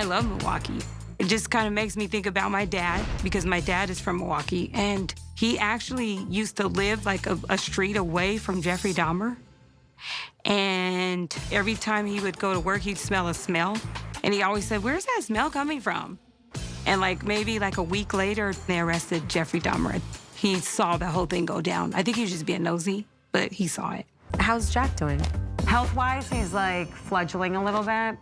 I love Milwaukee. It just kind of makes me think about my dad, because my dad is from Milwaukee, and he actually used to live like a street away from Jeffrey Dahmer. And every time he would go to work, he'd smell a smell. And he always said, "Where's that smell coming from?" And like maybe like a week later, they arrested Jeffrey Dahmer. He saw the whole thing go down. I think he was just being nosy, but he saw it. How's Jack doing? Health-wise, he's like fledgling a little bit.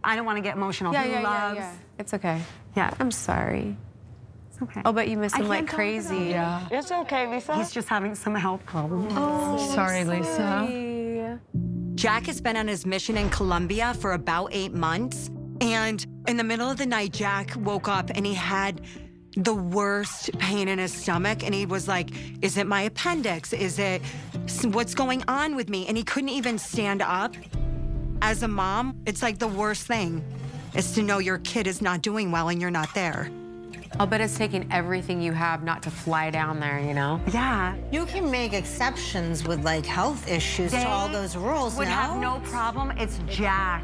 I don't want to get emotional. Yeah. It's okay. Yeah. I'm sorry. It's okay. I'll bet you miss him I like can't talk crazy. about it. Yeah. It's okay, Lisa. He's just having some health problems. Oh, Sorry, Lisa. sorry. Jack has been on his mission in Colombia for about 8 months. And in the middle of the night, Jack woke up and he had the worst pain in his stomach. And he was like, is it my appendix? Is it, what's going on with me? And he couldn't even stand up. As a mom, it's like the worst thing is to know your kid is not doing well and you're not there. I'll bet it's taking everything you have not to fly down there, you know? Yeah. You can make exceptions with like health issues to all those rules, Would no? have no problem. It's Jack.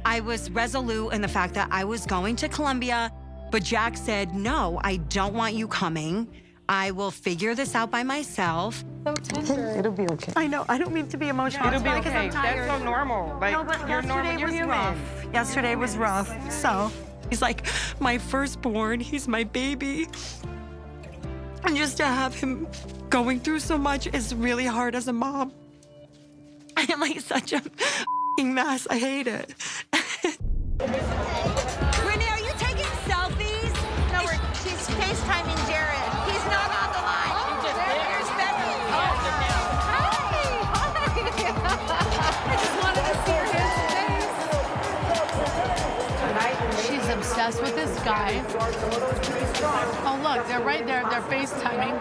I was resolute in the fact that I was going to Colombia, but Jack said, no, I don't want you coming. I will figure this out by myself. So tender. It'll be okay. I know. I don't mean to be emotional. It'll It's be probably 'cause okay. I'm tired. That's so normal. Like, No, but you're normal. yesterday You're was human. rough. Yesterday was rough. So He's like, my firstborn, he's my baby. And just to have him going through so much is really hard as a mom. I am like such a mess. I hate it. Renee, are you taking selfies? No, she's FaceTiming Jared. He's not on the line. There's Becky. I just wanted to see her face. She's obsessed with this guy. Oh, look, they're right there. They're FaceTiming.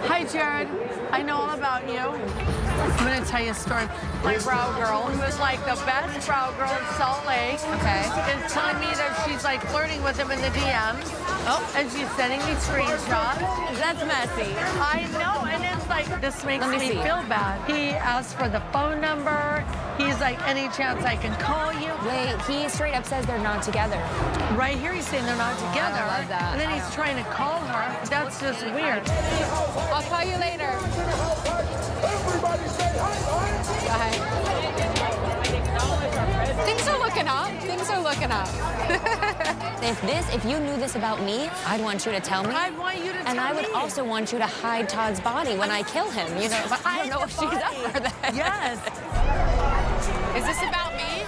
Hi, Jared. I know all about you. I'm going to tell you a story. My brow girl, who is like the best brow girl in Salt Lake, is telling me that she's like flirting with him in the DMs. Oh, and she's sending me screenshots. That's messy. I know, and it's like, this makes Let me me see. feel bad. He asked for the phone number. He's like, any chance I can call you? Wait, he straight up says they're not together. Right here, he's saying they're not together. I love that. And then he's trying to call her. That's just weird. I'll call you later. Bye. Things are looking up. Things are looking up. If you knew this about me, I'd want you to tell me. I want you to tell And I me. would also want you to hide Todd's body when I kill him. You know, but I don't know if she's up for that. Yes. Is this about me?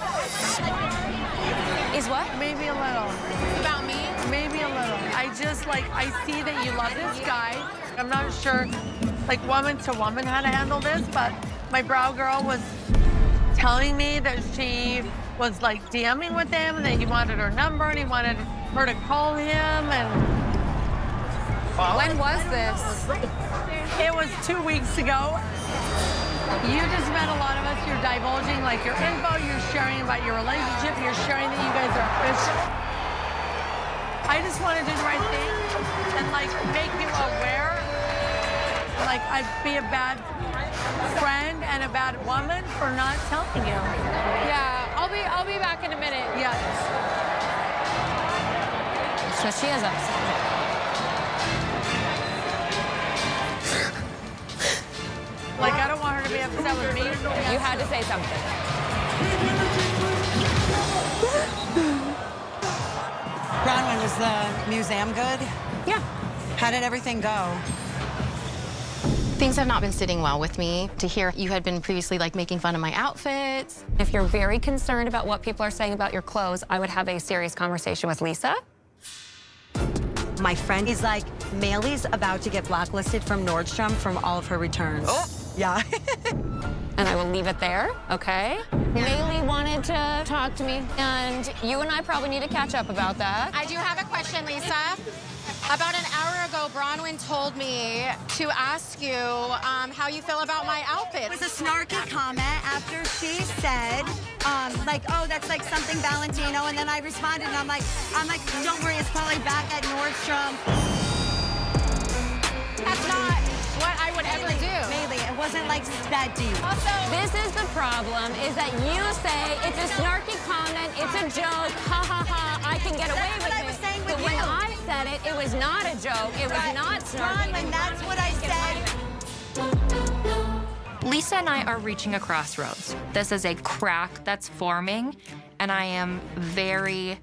Is what? Maybe a little. About me? Maybe a little. I just, like, I see that you love this guy. I'm not sure, like, woman to woman how to handle this, but my brow girl was telling me that she was, like, DMing with him, and that he wanted her number, and he wanted her to call him, and... When was this? It was 2 weeks ago. You just met a lot of us. You're divulging, like, your info. You're sharing about your relationship. You're sharing that you guys are official. I just want to do the right thing and, like, make you aware. Like, I'd be a bad friend and a bad woman for not telling you. Yeah, I'll be back in a minute. Yes. So she is upset. Like, I don't want her to be upset with me. You had to say something. Bronwyn, was the museum good? Yeah. How did everything go? Things have not been sitting well with me. To hear you had been previously like making fun of my outfits. If you're very concerned about what people are saying about your clothes, I would have a serious conversation with Lisa. My friend is like, Maylee's about to get blacklisted from Nordstrom from all of her returns. Oh, yeah. And I will leave it there, okay? Maylee wanted to talk to me, and you and I probably need to catch up about that. I do have a question, Lisa. About an hour ago, Bronwyn told me to ask you how you feel about my outfit. It was a snarky comment after she said, like, oh, that's like something Valentino. And then I responded, and I'm like, don't worry, it's probably back at Nordstrom. That's not what I would ever do. Maybe it wasn't like that deep. Also, This is the problem, is that you say it's a snarky comment, it's a joke, ha ha ha, I can get away with it. But when I said it, it was not a joke, it was not snarky. Bronwyn, that's what I said. Lisa and I are reaching a crossroads. This is a crack that's forming, and I am very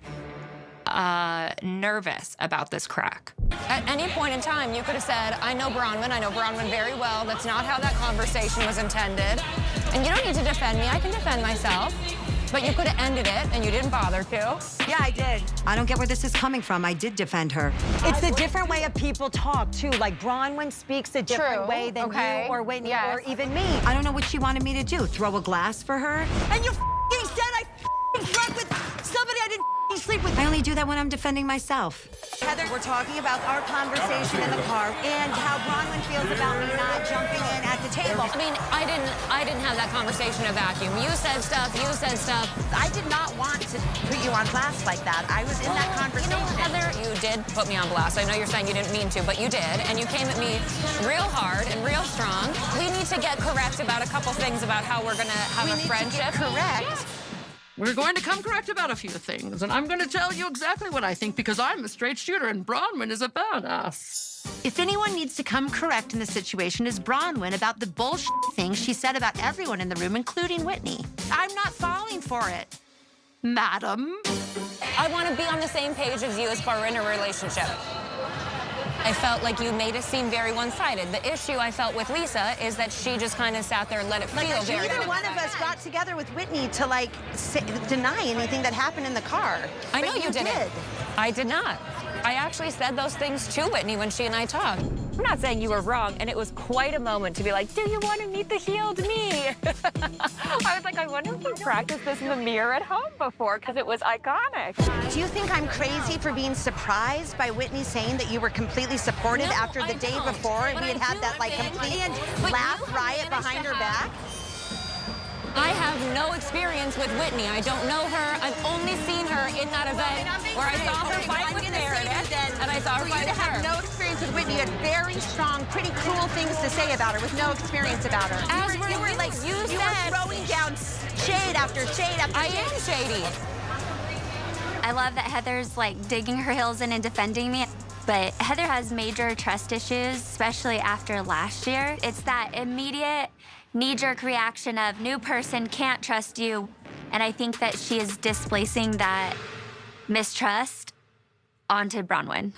nervous about this crack. At any point in time, you could have said, I know Bronwyn very well. That's not how that conversation was intended. And you don't need to defend me. I can defend myself. But you could have ended it, and you didn't bother to. Yeah, I did. I don't get where this is coming from. I did defend her. It's a different way of people talk, too. Like, Bronwyn speaks a different way than you or Whitney or even me. I don't know what she wanted me to do. Throw a glass for her? And you said I slept with somebody I didn't sleep with. I only do that when I'm defending myself. Heather, we're talking about our conversation in the car and how Bronwyn feels about me not jumping in at the table. I mean, I didn't have that conversation in a vacuum. You said stuff, you said stuff. I did not want to put you on blast like that. I was in that conversation. You know, Heather, you did put me on blast. I know you're saying you didn't mean to, but you did. And you came at me real hard and real strong. We need to get correct about a couple things about how we're going to have a friendship. Correct. Yeah. We're going to come correct about a few things, and I'm going to tell you exactly what I think because I'm a straight shooter and Bronwyn is a badass. If anyone needs to come correct in this situation, is Bronwyn about the bullshit things she said about everyone in the room, including Whitney. I'm not falling for it, madam. I want to be on the same page as you as far as in a relationship. I felt like you made it seem very one-sided. The issue I felt with Lisa is that she just kind of sat there and let it feel very Neither one of us got together with Whitney to, like, deny anything that happened in the car. I know But you did. I did not. I actually said those things to Whitney when she and I talked. I'm not saying you were wrong, and it was quite a moment to be like, do you want to meet the healed me? I was like, I wonder if we practiced this in the mirror at home before, because it was iconic. Do you think I'm crazy for being surprised by Whitney saying that you were completely supportive after the day before and we had had that, like, complete laugh riot behind her back? I have no experience with Whitney. I don't know her. I've only seen her in that event where I saw her fight with Meredith, and I saw her fight with her. No experience with Whitney. You had very strong, pretty cruel things to say about her with no experience about her. You were throwing down shade after shade after shade. I am shady. I love that Heather's like digging her heels in and defending me. But Heather has major trust issues, especially after last year. It's that immediate knee-jerk reaction of new person, can't trust you. And I think that she is displacing that mistrust onto Bronwyn.